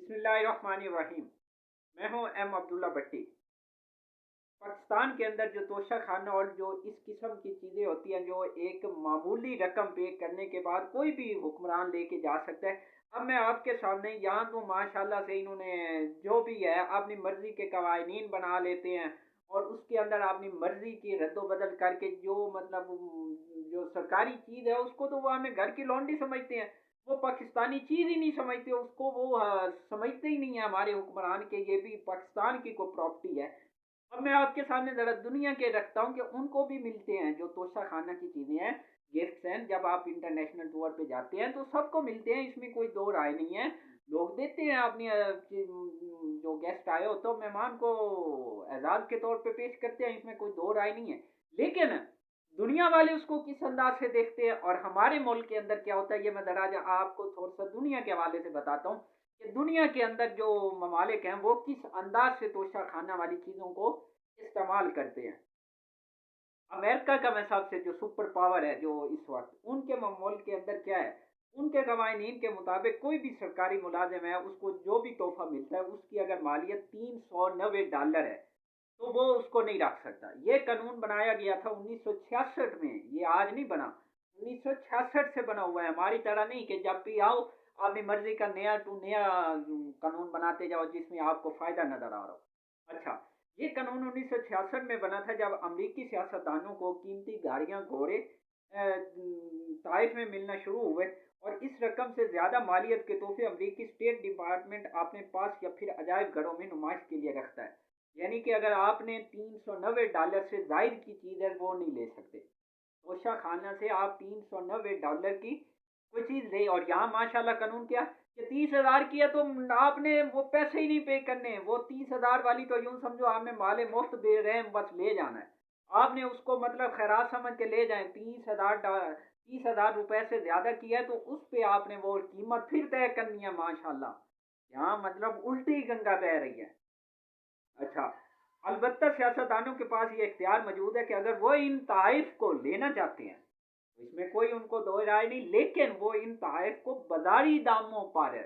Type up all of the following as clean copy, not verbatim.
बिस्मिल्लाहिर्रहमानिर्रहीम। मैं हूं एम अब्दुल्ला भट्टी। पाकिस्तान के अंदर जो तोशा खाना और जो इस किस्म की चीज़ें होती हैं जो एक मामूली रकम पे करने के बाद कोई भी हुक्मरान लेके जा सकता है। अब मैं आपके सामने यहाँ तो माशाल्लाह से इन्होंने जो भी है अपनी मर्जी के कवानीन बना लेते हैं और उसके अंदर अपनी मर्जी की रद्दोबदल करके जो मतलब जो सरकारी चीज़ है उसको तो वो हमें घर की लौंडी समझते हैं। वो पाकिस्तानी चीज़ ही नहीं समझते उसको, वो समझते ही नहीं है हमारे हुक्मरान के ये भी पाकिस्तान की कोई प्रॉपर्टी है। अब मैं आपके सामने ज़रा दुनिया के रखता हूँ कि उनको भी मिलते हैं जो तोशा खाना की चीज़ें हैं, गिफ्ट्स हैं। जब आप इंटरनेशनल टूर पे जाते हैं तो सबको मिलते हैं, इसमें कोई दो राय नहीं है। लोग देते हैं अपनी जो गेस्ट आए हो तो मेहमान को एजाज के तौर पे पेश करते हैं, इसमें कोई दो राय नहीं है। लेकिन दुनिया वाले उसको किस अंदाज से देखते हैं और हमारे मुल्क के अंदर क्या होता है, ये मैं ज़रा आपको थोड़ा सा दुनिया के हवाले से बताता हूँ कि दुनिया के अंदर जो ममालिक हैं वो किस अंदाज से तोशा खाना वाली चीज़ों को इस्तेमाल करते हैं। अमेरिका का मैं सबसे जो सुपर पावर है जो इस वक्त उनके मुल्क के अंदर क्या है, उनके कवानीन के मुताबिक कोई भी सरकारी मुलाजिम है उसको जो भी तोहफा मिलता है उसकी अगर मालियत $390 है तो वो उसको नहीं रख सकता। ये कानून बनाया गया था 1966 में, ये आज नहीं बना, 1966 से बना हुआ है। हमारी तरह नहीं कि जब भी आओ अपनी मर्जी का नया टू नया कानून बनाते जाओ जिसमें आपको फायदा नजर आ रहा हो। अच्छा, ये कानून 1966 में बना था जब अमरीकी सियासतदानों को कीमती गाड़ियां घोड़े ताइफ में मिलना शुरू हुए और इस रकम से ज्यादा मालियत के तोहफे अमरीकी स्टेट डिपार्टमेंट अपने पास या फिर अजायब घरों में नुमाइश के लिए रखता है। यानी कि अगर आपने $390 से जायद की चीज़ है वो नहीं ले सकते। तोशा खाना से आप $390 की कोई चीज़ ले, और यहाँ माशाल्लाह कानून क्या कि 30,000 की है तो आपने वो पैसे ही नहीं पे करने। वो 30,000 वाली तो यूं समझो आपने माले मुफ्त दे रहे हैं, बस ले जाना है। आपने उसको मतलब खैरात समझ के ले जाए। 30,000 रुपए से ज्यादा किया है तो उस पे आपने वो कीमत फिर तय करनी है। माशाल्लाह यहाँ मतलब उल्टी गंगा बह रही है। अच्छा, अलबत्ता सियासतदानों के पास ये इख्तियार मौजूद है कि अगर वो इन तहफ़ को लेना चाहते हैं तो इसमें कोई उनको दो राय नहीं, लेकिन वो इन तहफ़ को बाजारी दामों पर,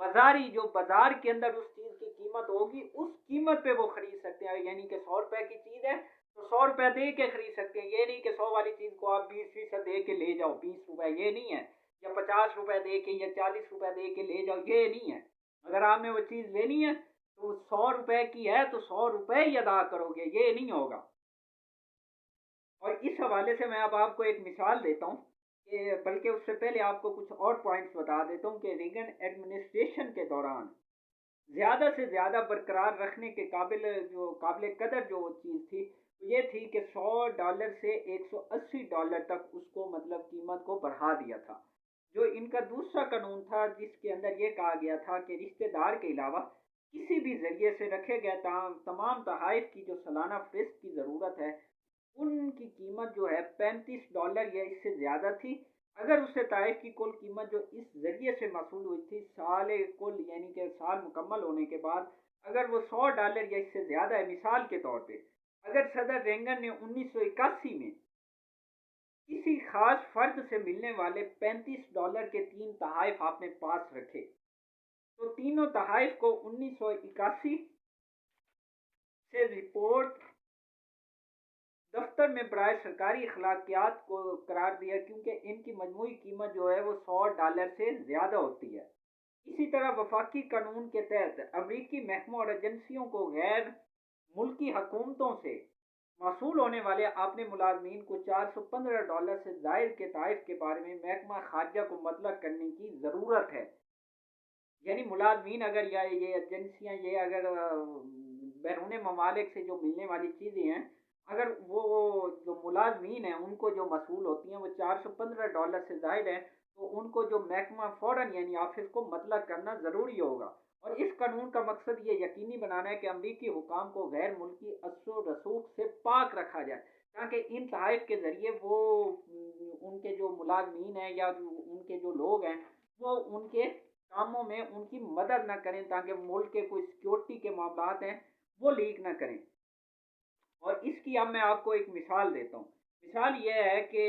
बाजारी जो बाजार के अंदर उस चीज़ की कीमत होगी उस कीमत पे वो खरीद सकते हैं। यानी कि 100 रुपए की चीज़ है तो 100 रुपए दे के खरीद सकते हैं। ये नहीं कि 100 वाली चीज़ को आप 20 फीसद दे के ले जाओ, 20 रुपए, ये नहीं है। या 50 रुपए दे के या 40 रुपए दे के ले जाओ, ये नहीं है। अगर आपने वो चीज़ लेनी है तो 100 रुपए की है तो 100 रुपए ही अदा करोगे, ये नहीं होगा। और इस हवाले से मैं अब आपको एक मिसाल देता हूँ कि बल्कि उससे पहले आपको कुछ और पॉइंट्स बता देता हूँ कि रीगन एडमिनिस्ट्रेशन के दौरान ज़्यादा से ज़्यादा बरकरार रखने के काबिल कदर जो चीज़ थी वो ये थी कि $100 से $180 तक उसको मतलब कीमत को बढ़ा दिया था। जो इनका दूसरा कानून था जिसके अंदर ये कहा गया था कि रिश्तेदार के अलावा किसी भी जरिए से रखे गए तमाम तहाइफ की जो सालाना फेस्ट की ज़रूरत है उनकी कीमत जो है $35 या इससे ज़्यादा थी। अगर उससे ताइफ की कुल कीमत जो इस जरिए से वसूल हुई थी साल कुल यानी कि साल मुकम्मल होने के बाद अगर वो $100 या इससे ज़्यादा है, मिसाल के तौर पे अगर सदर रेंगन ने 1981 में किसी खास फर्द से मिलने वाले $35 के तीन तहाइफ अपने पास रखे तो तीनों तहाइफ को 1981 से रिपोर्ट दफ्तर में बराए सरकारी अखलाकियात को करार दिया क्योंकि इनकी मजमूई कीमत जो है वो $100 से ज़्यादा होती है। इसी तरह वफाकी कानून के तहत अमरीकी महकमों और एजेंसियों को गैर मुल्की हुकूमतों से मसूल होने वाले अपने मुलाजमीन को $415 से जायद के ताइफ के बारे में महकमा खारजा को मतलब करने की ज़रूरत है। यानी मुलाजमीन अगर या ये एजेंसियाँ ये अगर बैरून ममालिक से जो मिलने वाली चीज़ें हैं अगर वो जो मुलाजमीन हैं उनको जो मसूल होती हैं वो $415 से जायद है तो उनको जो महकमा फ़ौरन यानी ऑफिस को मतलब करना ज़रूरी होगा। और इस कानून का मकसद ये यकीनी बनाना है कि अमरीकी हुकाम को गैर मुल्की असर रसूख से पाक रखा जाए ताकि इन तहफ़ के ज़रिए वो उनके जो मुलाजमीन हैं या उनके जो लोग हैं वो उनके कामों में उनकी मदद न करें ताकि मुल्क के कोई सिक्योरिटी के मामलात हैं वो लीक ना करें। और इसकी अब मैं आपको एक मिसाल देता हूँ। मिसाल यह है कि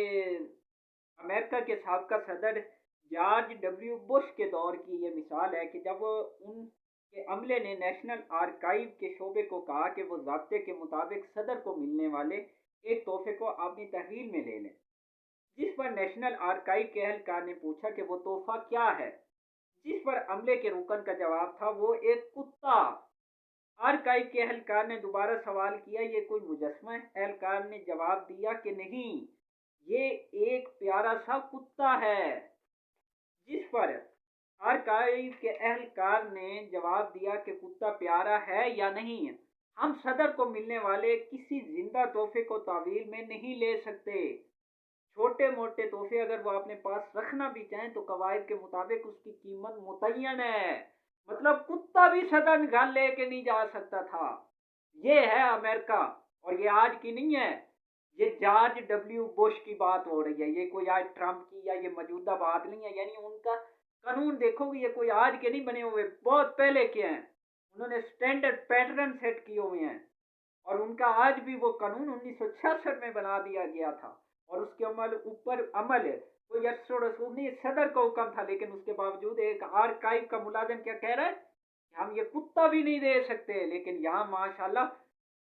अमेरिका के साबका सदर جارج ڈبلیو بش کے دور کی یہ مثال ہے کہ جب ان کے عملے نے نیشنل آرکائیو کے شعبے کو کہا کہ وہ ضابطے کے مطابق صدر کو ملنے والے ایک تحفے کو اپنی تحویل میں لے لیں، جس پر نیشنل آرکائیو کے اہلکار نے پوچھا کہ وہ تحفہ کیا ہے، جس پر عملے کے رکن کا جواب تھا وہ ایک کتا۔ آرکائیو کے اہلکار نے دوبارہ سوال کیا یہ کوئی مجسمہ ہے؟ اہلکار نے جواب دیا کہ نہیں، یہ ایک پیارا سا کتا ہے، جس پر آرکائیو کے اہلکار نے جواب دیا کہ کتا پیارا ہے یا نہیں، ہم صدر کو ملنے والے کسی زندہ تحفے کو تعویل میں نہیں لے سکتے۔ چھوٹے موٹے تحفے اگر وہ اپنے پاس رکھنا بھی چاہیں تو قواعد کے مطابق اس کی قیمت متعین ہے۔ مطلب کتا بھی صدر گھر لے کے نہیں جا سکتا تھا۔ یہ ہے امریکہ، اور یہ آج کی نہیں ہے، یہ جارج ڈبلیو بش کی بات ہو رہی ہے، یہ کوئی آج ٹرمپ کی یا یہ موجودہ بات نہیں ہے۔ یعنی ان کا قانون دیکھو گے، یہ کوئی آج کے نہیں بنے ہوئے، بہت پہلے کے ہیں، انہوں نے سٹینڈرڈ پیٹرن سیٹ کیے ہوئے ہیں، اور ان کا آج بھی وہ قانون 1966 میں بنا دیا گیا تھا، اور اس کے عمل کوئی یرس و رسوخ نہیں، صدر کا حکم تھا، لیکن اس کے باوجود ایک آرکائیو کا ملازم کیا کہہ رہا ہے کہ ہم یہ کتا بھی نہیں دے سکتے، لیکن یہاں ماشاءاللہ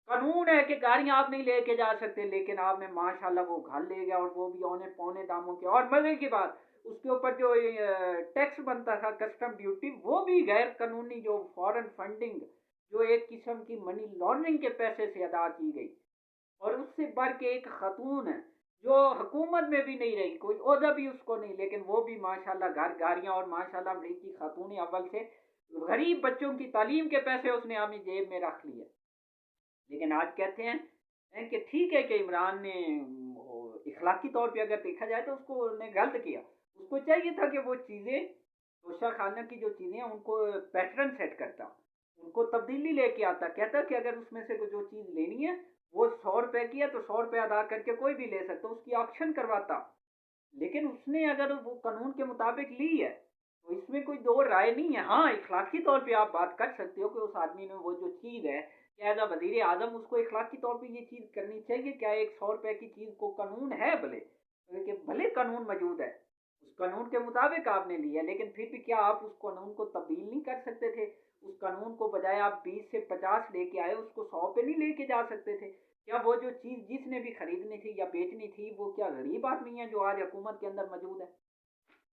قانون ہے کہ گاڑیاں آپ نہیں لے کے جا سکتے، لیکن آپ نے ماشاءاللہ وہ گھر لے گیا، اور وہ بھی اونے پونے داموں کے، اور مزے کی بات اس کے اوپر جو ٹیکس بنتا تھا کسٹم ڈیوٹی، وہ بھی غیر قانونی، جو فورن فنڈنگ، جو ایک قسم کی منی لانڈرنگ کے پیسے سے ادا کی گئی۔ اور اس سے بڑھ کے ایک خاتون ہے جو حکومت میں بھی نہیں رہی، کوئی عہدہ بھی اس کو نہیں، لیکن وہ بھی ماشاءاللہ گھر گاڑیاں، اور ماشاءاللہ امریکی خاتون اول سے غریب بچوں کی تعلیم کے پیسے اس نے اپنی جیب میں رکھ لیے۔ لیکن آج کہتے ہیں کہ ٹھیک ہے کہ عمران نے اخلاقی طور پہ اگر دیکھا جائے تو اس کو نے غلط کیا، اس کو چاہیے تھا کہ وہ چیزیں توشہ خانہ کی جو چیزیں ہیں ان کو پیٹرن سیٹ کرتا، ان کو تبدیلی لے کے آتا، کہتا کہ اگر اس میں سے جو چیز لینی ہے وہ 100 روپے کی ہے تو 100 روپے ادا کر کے کوئی بھی لے سکتا، اس کی آکشن کرواتا۔ لیکن اس نے اگر وہ قانون کے مطابق لی ہے تو اس میں کوئی دو رائے نہیں ہے۔ ہاں اخلاقی طور پہ آپ بات کر سکتے ہو کہ اس آدمی نے وہ جو چیز ہے، ایز اے وزیر اعظم اس کو اخلاقی طور پہ یہ چیز کرنی چاہیے، کیا ایک 100 روپے کی چیز کو قانون ہے، بھلے قانون موجود ہے، اس قانون کے مطابق آپ نے لیا، لیکن پھر بھی کیا آپ اس قانون کو تبدیل نہیں کر سکتے تھے؟ اس قانون کو بجائے آپ 20 سے 50 لے کے آئے، اس کو 100 پہ نہیں لے کے جا سکتے تھے؟ کیا وہ جو چیز جس نے بھی خریدنی تھی یا بیچنی تھی وہ کیا غریب آدمی ہے جو آج حکومت کے اندر موجود ہے؟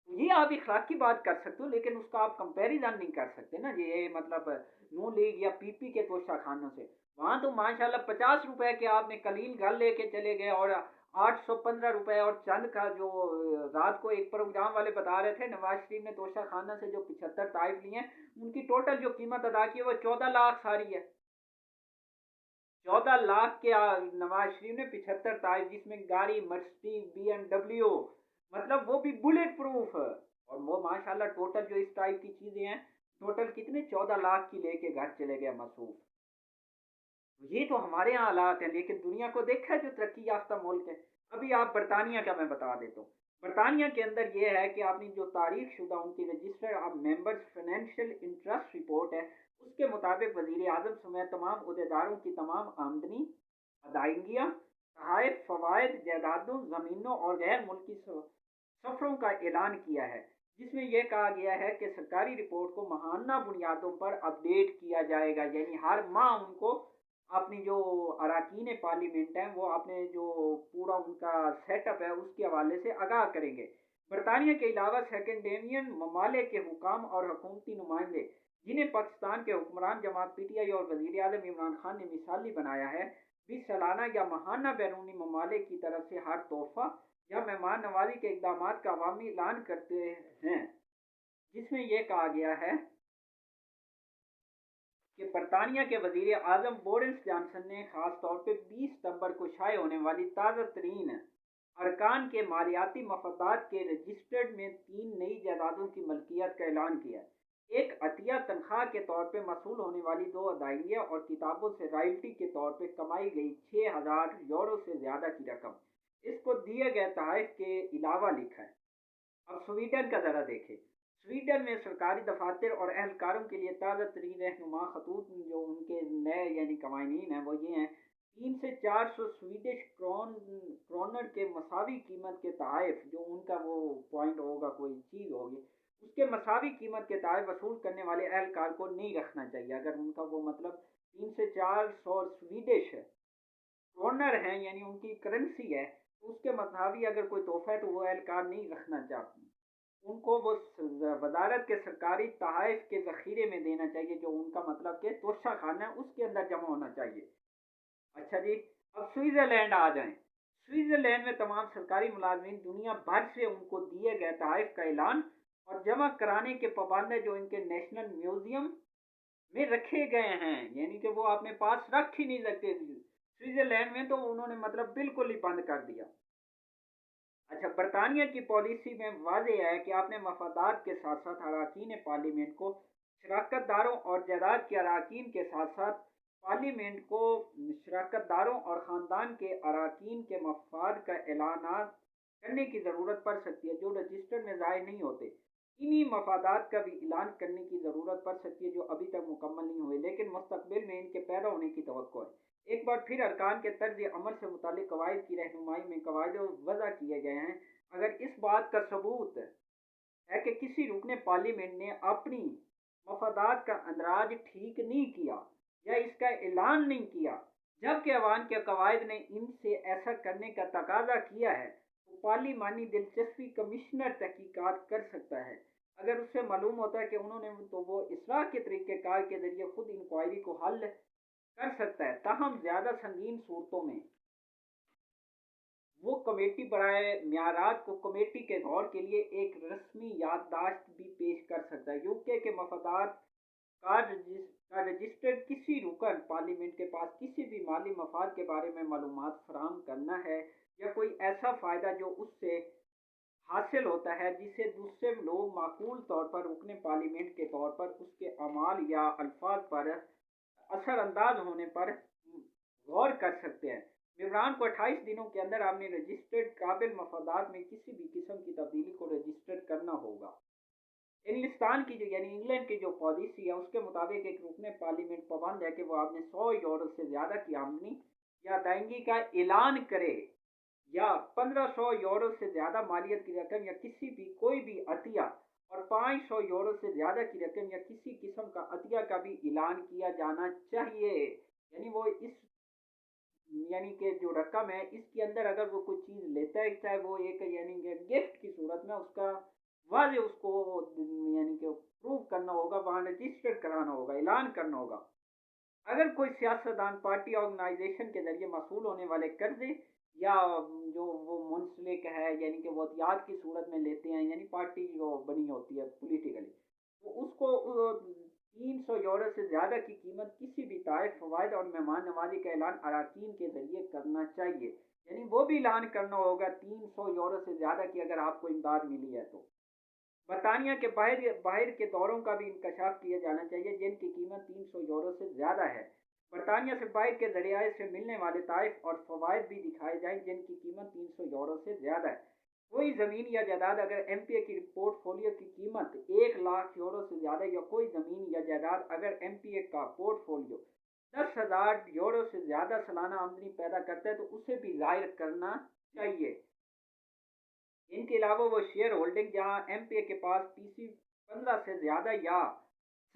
یہ آپ اخلاق کی بات کر سکتے ہو، لیکن اس کا آپ کمپیریزن نہیں کر سکتے نا، یہ مطلب نون لیگ یا پی پی کے توشہ خانوں سے۔ وہاں تو ماشاءاللہ 50 روپے کے آپ نے کلیل گھر لے کے چلے گئے، اور 815 روپے اور چند کا جو رات کو ایک پروگرام والے بتا رہے تھے نواز شریف نے توشہ خانہ سے جو 75 طائف لیے ہیں، ان کی ٹوٹل جو قیمت ادا کی ہے وہ 14 لاکھ ساری ہے۔ 14 لاکھ کے نواز شریف نے 75 طائف، جس میں گاڑی مرسڈیز BMW، مطلب وہ بھی بلیٹ پروف، اور وہ ماشاءاللہ ٹوٹل جو اس ٹائپ کی چیزیں ہیں ٹوٹل کتنے 14 لاکھ کی لے کے گھر چلے گئے مصروف۔ یہ تو ہمارے یہاں حالات ہیں، لیکن دنیا کو دیکھا ہے جو ترقی یافتہ ملک ہے۔ ابھی آپ برطانیہ کا میں بتا دیتا ہوں، برطانیہ کے اندر یہ ہے کہ اپنی جو تاریخ شدہ ان کی register of members financial interest report ہے، اس کے مطابق وزیر اعظم سمیت تمام عہدیداروں کی تمام آمدنی، ادائیگیاں، تحائف، فوائد، جائیدادوں، زمینوں اور غیر ملکی سفروں کا اعلان کیا ہے، جس میں یہ کہا گیا ہے کہ سرکاری رپورٹ کو ماہانہ بنیادوں پر اپ ڈیٹ کیا جائے گا، یعنی ہر ماہ ان کو اپنی جو اراکین پارلیمنٹ ہیں وہ اپنے جو پورا ان کا سیٹ اپ ہے اس کے حوالے سے آگاہ کریں گے۔ برطانیہ کے علاوہ سیکنڈینین ممالک کے حکام اور حکومتی نمائندے، جنہیں پاکستان کے حکمران جماعت PTI اور وزیر اعظم عمران خان نے مثالی بنایا ہے، بھی سالانہ یا ماہانہ بیرونی ممالک کی طرف سے ہر تحفہ یا مہمان نوازی کے اقدامات کا عوامی اعلان کرتے ہیں، جس میں یہ کہا گیا ہے کہ برطانیہ کے وزیر اعظم بورس جانسن نے خاص طور پہ 20 ستمبر کو شائع ہونے والی تازہ ترین ارکان کے مالیاتی مفادات کے رجسٹرڈ میں 3 نئی جائیدادوں کی ملکیت کا اعلان کیا، ایک عطیہ تنخواہ کے طور پہ موصول ہونے والی 2 ادائیگیاں، اور کتابوں سے رائلٹی کے طور پہ کمائی گئی 6,000 یورو سے زیادہ کی رقم، اس کو دیے گئے تحائف کے علاوہ لکھا ہے۔ اب سویڈن کا ذرا دیکھیں، سویڈن میں سرکاری دفاتر اور اہلکاروں کے لیے تازہ ترین رہنما خطوط جو ان کے نئے یعنی قوانین ہیں وہ یہ ہیں 300 से 400 स्वीडिश क्रोनर के मसावी कीमत के तहफ़, जो उनका वो पॉइंट होगा, कोई चीज़ होगी, उसके मसावी कीमत के तहफ़ वसूल करने वाले एहलकार को नहीं रखना चाहिए। अगर उनका वो मतलब 300 से 400 स्वीडिश क्रोनर हैं, यानी उनकी करेंसी है, तो उसके मसावी अगर कोई तोहफा है तो वो एहलकार नहीं रखना चाहते। उनको वो वजारत के सरकारी तहफ़ के ज़ख़ीरे में देना चाहिए, जो उनका मतलब कि तोशा खाना है उसके अंदर जमा होना चाहिए। अच्छा जी, अब स्विट्ज़रलैंड आ जाएं। स्विट्ज़रलैंड में तमाम सरकारी मुलाजमीन दुनिया भर से उनको दिए गए तहफ़ का ऐलान और जमा कराने के पाबंद है, जो इनके नेशनल म्यूजियम में रखे गए हैं, यानी कि वो अपने पास रख ही नहीं सकते। स्विट्ज़रलैंड में तो उन्होंने मतलब बिल्कुल ही बंद कर दिया। अच्छा, बरतानिया की पॉलिसी में वाज़ेह है कि अपने मफादात के साथ साथ अरकान पार्लियामेंट को शराकतदारों और जायदाद के अरकान के साथ साथ पार्लियामेंट को शराकतदारों और ख़ानदान के अरकान के मफाद का ऐलान करने की ज़रूरत पड़ सकती है, जो रजिस्टर में ज़ाहिर नहीं होते। इन्हीं मफादात का भी ऐलान करने की ज़रूरत पड़ सकती है, जो अभी तक मुकम्मल नहीं हुए, लेकिन मुस्तकबिल में इनके पैदा होने की तवक्को है। एक बार फिर अरकान के तर्ज अमल से मुतालिक कवायद की रहनुमाई में कवायद वज़ा किए गए हैं। अगर इस बात का सबूत है कि किसी रुकने पार्लियामेंट ने अपनी मफादात का अंदराज ठीक नहीं किया या इसका ऐलान नहीं किया, जबकि अवान के कवायद ने इनसे ऐसा करने का तकाजा किया है, तो पार्लिमानी दिलचस्पी कमिश्नर तहकीकात कर सकता है। अगर उससे मालूम होता है कि उन्होंने, तो वो इसराह के तरीक़ेकार के ज़रिए खुद इंक्वायरी को हल कर सकता है। ताहम ज़्यादा संगीन सूरतों में वो कमेटी बराए म्यारात को कमेटी के गौर के लिए एक रस्मी याददाश्त भी पेश कर सकता है। यूके के मफादात का रजिस्टर्ड किसी रुकन पार्लियामेंट के पास किसी भी माली मफाद के बारे में मालूमात फराहम करना है, या कोई ऐसा फ़ायदा जो उससे हासिल होता है जिसे दूसरे लोग माकूल तौर पर रुकने पार्लियामेंट के तौर पर उसके अमाल या अल्फाज पर असरअंदाज होने पर गौर कर सकते हैं। मेम्बरान को 28 दिनों के अंदर आपने रजिस्टर्ड काबिल मफादात में किसी भी किस्म की तब्दीली को रजिस्टर्ड करना होगा। इंग्लिस्तान की जो, यानी इंग्लैंड की जो पॉलिसी है, उसके मुताबिक एक रुकने पार्लियामेंट पाबंद है कि वो आपने 100 यूरो से ज़्यादा की आमदनी या अदायगी का ऐलान करे, या 1500 यूरो से ज़्यादा मालियत की रकम या किसी भी कोई भी अतिया, और 500 यूरो से ज़्यादा की रकम या किसी किस्म का अतिया का भी ऐलान किया जाना चाहिए। यानी वो इस, यानी कि जो रकम है इसके अंदर अगर वो कोई चीज़ लेता है, चाहे वो एक यानी कि गिफ्ट की सूरत में, उसका वाजे उसको यानी कि प्रूव करना होगा, वहाँ रजिस्टर्ड कराना होगा, ऐलान करना होगा। अगर कोई सियासतदान पार्टी ऑर्गेनाइजेशन के जरिए मसूल होने वाले कर्जे या जो वो मुंसलिक है, यानी कि वतियात की सूरत में लेते हैं, यानी पार्टी जो बनी होती है पोलिटिकली, तो उसको 300 यूरो से ज़्यादा की कीमत किसी भी तायफ फवायद और मेहमान नवाजी का ऐलान अरकान के ज़रिए करना चाहिए। यानी वो भी ऐलान करना होगा 300 यूरो से ज़्यादा की अगर आपको इमदाद मिली है तो। बरतानिया के बाहर बाहर के दौरों का भी इंकशाफ किया जाना चाहिए, जिनकी कीमत 300 यूरो से ज़्यादा है। बरतानिया से बाहर के जरिए से मिलने वाले ताइफ और फवायद भी दिखाए जाएं, जिनकी कीमत 300 यूरो से ज़्यादा है। कोई ज़मीन या जायदाद अगर एमपीए की पोर्टफोलियो की कीमत 1 लाख यूरो से ज़्यादा, या कोई ज़मीन या जायदाद अगर एमपीए का पोर्टफोलियो 10,000 यूरो से ज़्यादा सालाना आमदनी पैदा करता है, तो उसे भी जाहिर करना चाहिए। इनके अलावा वो शेयर होल्डिंग जहाँ एमपीए के पास पीसी 15 से ज़्यादा या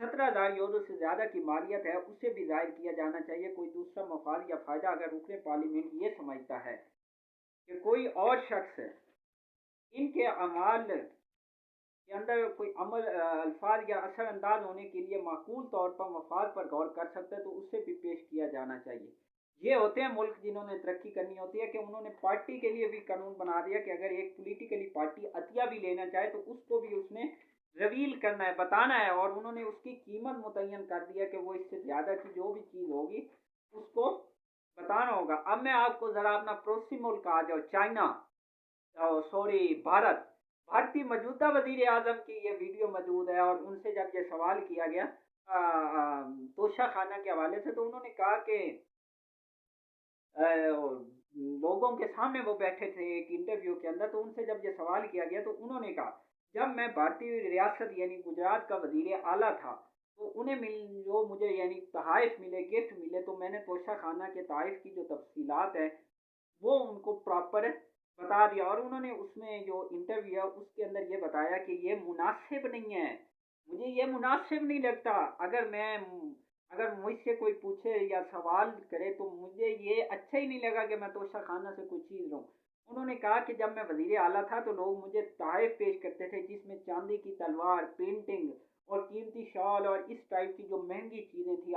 17,000 यूरो से ज़्यादा की मालियत है, उसे भी जाहिर किया जाना चाहिए। कोई दूसरा मफाद या फ़ायदा अगर रुकने पार्लियामेंट ये समझता है कि कोई और शख्स इनके अमाल के अंदर कोई अमल अल्फाज या असरअंदाज होने के लिए माकूल तौर पर मफाद पर गौर कर सकता है, तो उसे भी पेश किया जाना चाहिए। ये होते हैं मुल्क जिन्होंने तरक्की करनी होती है, कि उन्होंने पार्टी के लिए भी कानून बना दिया कि अगर एक पोलिटिकली पार्टी अतिया भी लेना चाहे तो उसको भी उसने रिवील करना है, बताना है, और उन्होंने उसकी कीमत मुतय्यन कर दिया कि वो इससे ज़्यादा की जो भी चीज़ होगी उसको बताना होगा। अब मैं आपको ज़रा अपना पड़ोसी मुल्क आ जाओ, चाइना, सॉरी भारत, भारतीय मौजूदा वजीर आजम की ये वीडियो मौजूद है, और उनसे जब ये सवाल किया गया तोशा खाना के हवाले से, तो उन्होंने कहा कि लोगों के सामने वो बैठे थे एक इंटरव्यू के अंदर, तो उनसे जब ये सवाल किया गया तो उन्होंने कहा, जब मैं भारतीय रियासत यानी गुजरात का वजीर आला था تو انہیں جو مجھے یعنی تحائف ملے، گفٹ ملے، تو میں نے توشہ خانہ کے تحائف کی جو تفصیلات ہیں وہ ان کو پراپر بتا دیا، اور انہوں نے اس میں جو انٹرویو ہے اس کے اندر یہ بتایا کہ یہ مناسب نہیں ہے، مجھے یہ مناسب نہیں لگتا، اگر مجھ سے کوئی پوچھے یا سوال کرے تو مجھے یہ اچھا ہی نہیں لگا کہ میں توشہ خانہ سے کوئی چیز لوں۔ انہوں نے کہا کہ جب میں وزیر اعلیٰ تھا تو لوگ مجھے تحائف پیش کرتے تھے جس میں چاندی کی تلوار، پینٹنگ اور قیمتی شال اور اس ٹائپ کی جو مہنگی چیزیں تھیں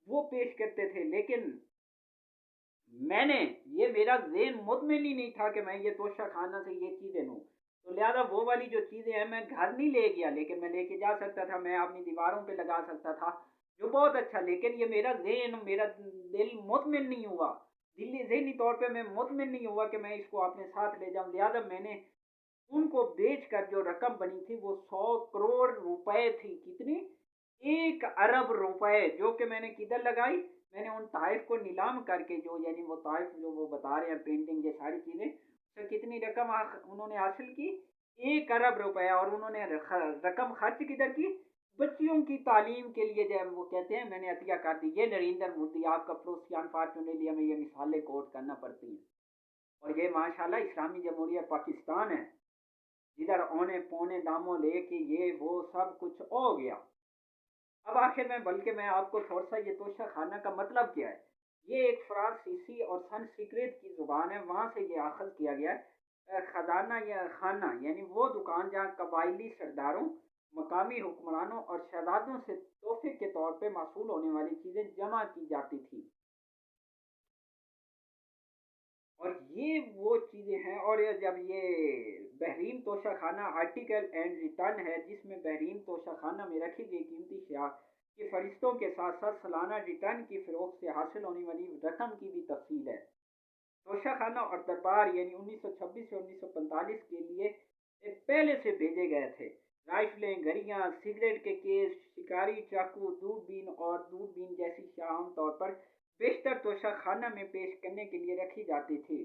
وہ پیش کرتے تھے، لیکن میں نے یہ میرا ذہن مطمئن ہی نہیں تھا کہ میں یہ توشہ خانہ سے یہ چیزیں لوں، تو لہٰذا وہ والی جو چیزیں ہیں میں گھر نہیں لے گیا، لیکن میں لے کے جا سکتا تھا، میں اپنی دیواروں پہ لگا سکتا تھا جو بہت اچھا، لیکن یہ میرا ذہن، میرا دل مطمئن نہیں ہوا، ذہنی طور پہ میں مطمئن نہیں ہوا کہ میں اس کو اپنے ساتھ لے جاؤں، لہٰذا میں نے ان کو بیچ کر جو رقم بنی تھی وہ 100 کروڑ روپے تھی، کتنی؟ 1 ارب روپے، جو کہ میں نے کدھر لگائی؟ میں نے ان تحائف کو نیلام کر کے، جو یعنی وہ تحائف جو وہ بتا رہے ہیں، پینٹنگ، یہ ساری چیزیں، اس سے کتنی رقم انہوں نے حاصل کی؟ 1 ارب روپے، اور انہوں نے رقم خرچ کدھر کی؟ بچیوں کی تعلیم کے لیے، جب وہ کہتے ہیں میں نے عطیہ کر دی، یہ نریندر مودی آپ کا پڑوسیان فارچونیلیا میں یہ مثالیں کوٹ کرنا پڑتی ہیں، اور یہ ماشاءاللہ اسلامی جمہوریہ پاکستان ہے جدھر اونے پونے داموں لے کے یہ وہ سب کچھ ہو گیا۔ اب آخر میں، بلکہ میں آپ کو تھوڑا سا یہ توشہ خانہ کا مطلب کیا ہے، یہ ایک فرانسیسی اور سنسکرت کی زبان ہے، وہاں سے یہ اخذ کیا گیا ہے۔ خزانہ یا خانہ یعنی وہ دکان جہاں قبائلی سرداروں، مقامی حکمرانوں اور شہزادوں سے تحفے کے طور پہ موصول ہونے والی چیزیں جمع کی جاتی تھی، اور یہ وہ چیزیں ہیں۔ اور جب یہ بحرین توشہ خانہ آرٹیکل اینڈ ریٹرن ہے، جس میں بحرین توشہ خانہ میں رکھی گئی قیمتی اشیاء کے فہرستوں کے ساتھ ساتھ سالانہ ریٹرن کی فروخت سے حاصل ہونے والی رقم کی بھی تفصیل ہے۔ توشہ خانہ اور دربار یعنی 1926 سے 1945 کے لیے پہلے سے بھیجے گئے تھے، رائفلیں، گھڑیاں، سگریٹ کے کیس، شکاری چاقو، دوربین اور دوربین جیسی اشیاء عام طور پر بیشتر توشہ خانہ میں پیش کرنے کے لیے رکھی جاتی تھی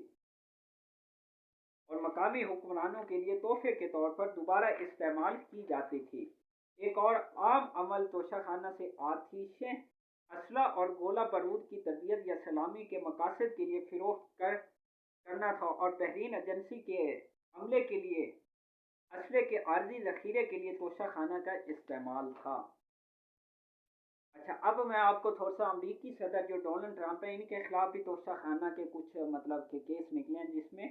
اور مقامی حکمرانوں کے لیے تحفے کے طور پر دوبارہ استعمال کی جاتی تھی۔ ایک اور عام عمل توشہ خانہ سے آتشیں، اسلحہ اور گولہ بارود کی تربیت یا سلامی کے مقاصد کے لیے فروخت کرنا تھا، اور بحرین ایجنسی کے عملے کے لیے اسلحے کے عارضی ذخیرے کے لیے توشہ خانہ کا استعمال تھا۔ اچھا، اب میں آپ کو تھوڑا سا امریکی صدر جو ڈونلڈ ٹرمپ ہیں ان کے خلاف بھی توشہ خانہ کے کچھ مطلب کہ کیس نکلے ہیں، جس میں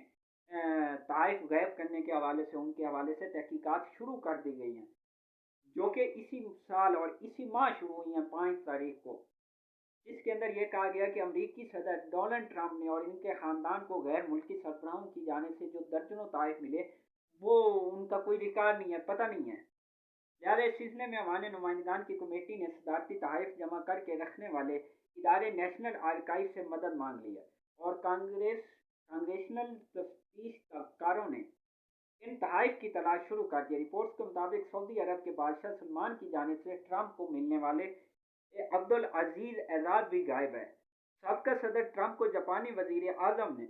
تحائف غائب کرنے کے حوالے سے، ان کے حوالے سے تحقیقات شروع کر دی گئی ہیں، جو کہ اسی سال اور اسی ماہ شروع ہوئی ہیں، 5 تاریخ کو، جس کے اندر یہ کہا گیا کہ امریکی صدر ڈونلڈ ٹرمپ نے اور ان کے خاندان کو غیر ملکی سربراہوں کی جانب سے جو درجنوں تحائف ملے، وہ ان کا کوئی ریکارڈ نہیں ہے، پتہ نہیں ہے، لہٰذا اس سلسلے میں عوام نمائندگان کی کمیٹی نے صدارتی تحائف جمع کر کے رکھنے والے ادارے نیشنل آرکائیو سے مدد مانگ لی ہے، اور کانگریشنل تفتیش کاروں نے ان تحائف کی تلاش شروع کر دی۔ رپورٹس کے مطابق سعودی عرب کے بادشاہ سلمان کی جانب سے ٹرمپ کو ملنے والے عبدالعزیز اعزاز بھی غائب ہے۔ سابقہ صدر ٹرمپ کو جاپانی وزیر اعظم نے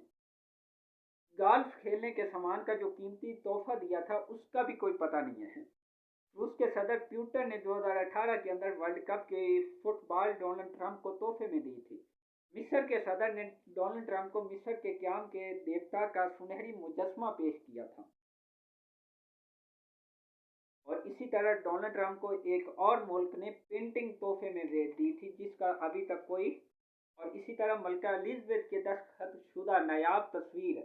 گالف کھیلنے کے سامان کا جو قیمتی تحفہ دیا تھا اس کا بھی کوئی پتہ نہیں ہے۔ روس کے صدر پیوٹن نے 2018 کے اندر ورلڈ کپ کی فٹ بال ڈونلڈ ٹرمپ کو تحفے میں دی تھی۔ مصر کے صدر نے ڈونلڈ ٹرمپ کو مصر کے قیام کے دیوتا کا سنہری مجسمہ پیش کیا تھا، اور اسی طرح ڈونلڈ ٹرمپ کو ایک اور ملک نے پینٹنگ تحفے میں دی تھی جس کا ابھی تک کوئی، اور اسی طرح ملکہ الزبتھ کے دستخط شدہ نایاب تصویر،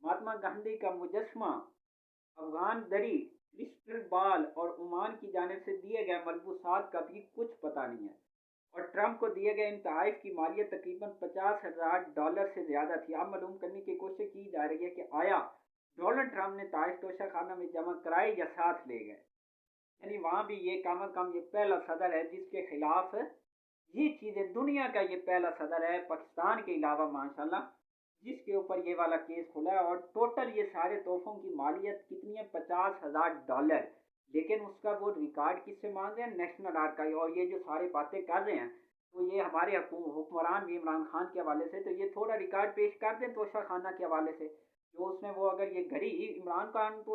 مہاتما گاندھی کا مجسمہ، افغان دری، کرسٹل بال اور عمان کی جانب سے دیے گئے ملبوسات کا بھی کچھ پتہ نہیں ہے، اور ٹرمپ کو دیے گئے ان تحائف کی مالیت تقریباً $50,000 سے زیادہ تھی۔ اب معلوم کرنے کی کوشش کی جا رہی ہے کہ آیا ڈونلڈ ٹرمپ نے تحائف توشہ خانہ میں جمع کرائے یا ساتھ لے گئے، یعنی وہاں بھی یہ کم از کم یہ پہلا صدر ہے جس کے خلاف یہ چیزیں، دنیا کا یہ پہلا صدر ہے پاکستان کے علاوہ ماشاءاللہ جس کے اوپر یہ والا کیس کھلا ہے، اور ٹوٹل یہ سارے تحفوں کی مالیت کتنی ہے؟ $50,000، لیکن اس کا وہ ریکارڈ کس سے مانگ رہے ہیں؟ نیشنل آرکائیو، اور یہ جو سارے باتیں کر رہے ہیں تو یہ ہمارے حکمران بھی عمران خان کے حوالے سے، تو یہ تھوڑا ریکارڈ پیش کر دیں توشہ خانہ کے حوالے سے، جو اس میں وہ اگر یہ گھڑی، عمران خان تو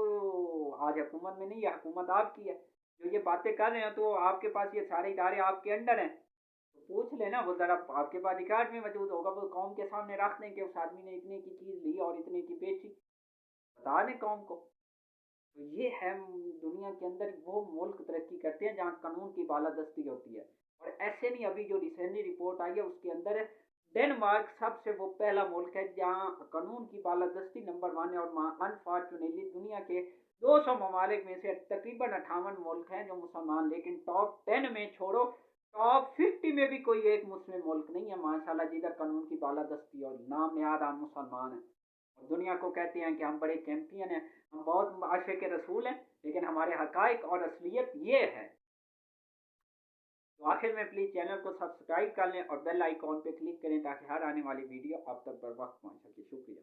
آج حکومت میں نہیں ہے، حکومت آپ کی ہے، जो ये बातें कर रहे हैं तो आपके पास ये सारे इदारे आपके अंडर हैं, तो पूछ लेना, वो ज़रा आपके पास रिकॉर्ड में मौजूद होगा, वो कौम के सामने रख दें कि उस आदमी ने इतने की चीज़ ली और इतने की बेची, बता दें कौम को। तो ये है दुनिया के अंदर वो मुल्क तरक्की करते हैं जहाँ कानून की बालादस्ती होती है। और ऐसे नहीं, अभी जो रिसेंटली रिपोर्ट आई है उसके अंदर डेनमार्क सबसे वो पहला मुल्क है जहाँ कानून की बालादस्ती नंबर 1 है। और अनफॉर्चुनेटली दुनिया के 200 ममालिक में से तकरीबन 58 मुल्क हैं जो मुसलमान, लेकिन टॉप 10 में छोड़ो, टॉप 50 में भी कोई एक मुस्लिम मुल्क नहीं है माशाल्लाह जिधर कानून की बालादस्ती और नाम नहाद हम मुसलमान हैं। और दुनिया को कहते हैं कि हम बड़े चैंपियन हैं, हम बहुत आशे के रसूल हैं, लेकिन हमारे हकाइक और असलियत ये है। तो आखिर में प्लीज़ चैनल को सब्सक्राइब कर लें और बेल आइकॉन पे क्लिक करें ताकि हर आने वाली वीडियो आप तक बर वक्त पहुँच सके। शुक्रिया।